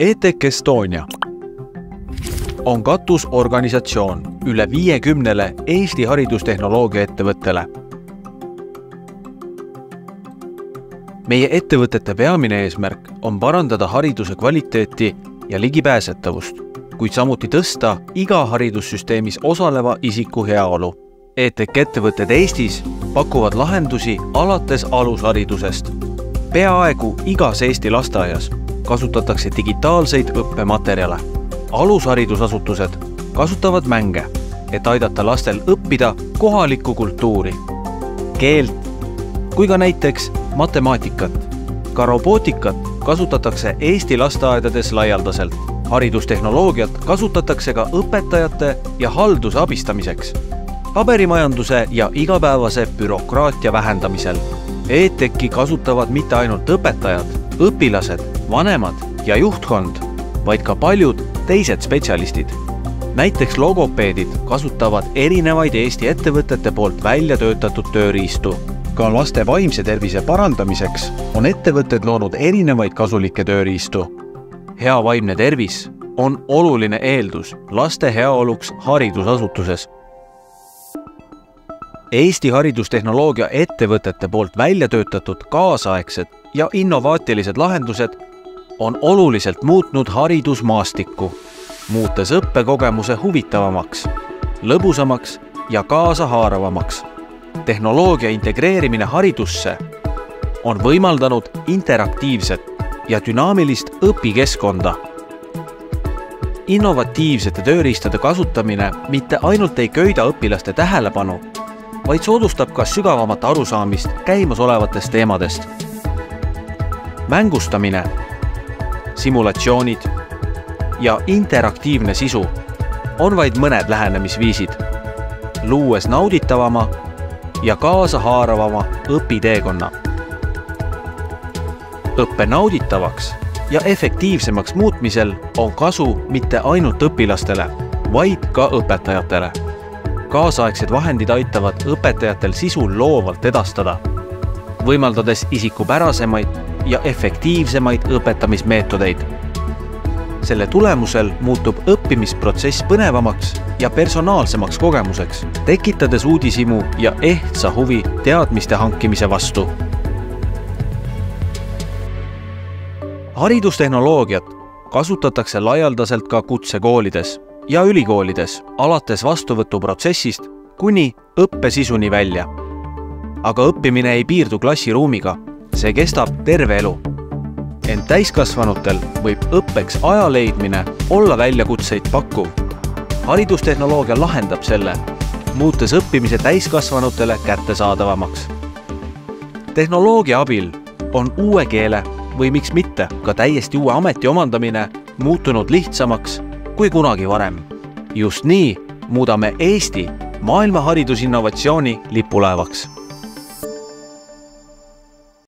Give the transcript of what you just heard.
ETEC Estonia on katusorganisatsioon üle 50 Eesti haridustehnoloogia ettevõttele. Meie ettevõtete peamine eesmärk on parandada hariduse kvaliteeti ja ligipääsetavust, kuid samuti tõsta iga haridussüsteemis osaleva isiku heaolu. ETEC ettevõtted Eestis pakuvad lahendusi alates alusharidusest. Peaaegu igas Eesti lasteaias kasutatakse digitaalseid õppematerjale. Alusharidusasutused kasutavad mänge, et aidata lastel õppida kohalikku kultuuri, keelt, kui ka näiteks matemaatikat. Ka robootikat kasutatakse Eesti lasteaedades laialdaselt. Haridustehnoloogiat kasutatakse ka õpetajate ja halduse abistamiseks, paberimajanduse ja igapäevase bürokraatia vähendamisel. ETEC-i kasutavad mitte ainult õpetajad, õpilased, vanemad ja juhtkond, vaid ka paljud teised spetsialistid. Näiteks logopeedid kasutavad erinevaid Eesti ettevõtete poolt välja töötatud tööriistu. Ka laste vaimse tervise parandamiseks on ettevõtted loonud erinevaid kasulikke tööriistu. Hea vaimne tervis on oluline eeldus laste heaoluks haridusasutuses. Eesti haridustehnoloogia ettevõtete poolt välja töötatud kaasaegsed ja innovaatilised lahendused on oluliselt muutnud haridusmaastikku, muutes õppekogemuse huvitavamaks, lõbusamaks ja kaasahaaravamaks. Tehnoloogia integreerimine haridusse on võimaldanud interaktiivset ja dünaamilist õpikeskkonda. Innovatiivsete tööriistade kasutamine mitte ainult ei köida õpilaste tähelepanu, vaid soodustab ka sügavamat arusaamist käimasolevatest teemadest. Mängustamine, simulatsioonid ja interaktiivne sisu on vaid mõned lähenemisviisid, luues nauditavama ja kaasahaaravama õpiteekonna. Õppe nauditavaks ja efektiivsemaks muutmisel on kasu mitte ainult õpilastele, vaid ka õpetajatele. Kaasaegsed vahendid aitavad õpetajatel sisu loovalt edastada, võimaldades isikupärasemaid ja efektiivsemaid õpetamismeetodeid. Selle tulemusel muutub õppimisprotsess põnevamaks ja personaalsemaks kogemuseks, tekitades uudishimu ja ehtsa huvi teadmiste hankimise vastu. Haridustehnoloogiat kasutatakse laialdaselt ka kutsekoolides ja ülikoolides alates vastuvõtuprotsessist kuni õppesisuni välja. Aga õppimine ei piirdu klassiruumiga, see kestab terve elu. Ent täiskasvanutel võib õppeks aja leidmine olla väljakutseid pakkuv. Haridustehnoloogia lahendab selle, muutes õppimise täiskasvanutele kättesaadavamaks. Tehnoloogia abil on uue keele või miks mitte ka täiesti uue ameti omandamine muutunud lihtsamaks kui kunagi varem. Just nii muudame Eesti maailma haridusinnovatsiooni lipulaevaks.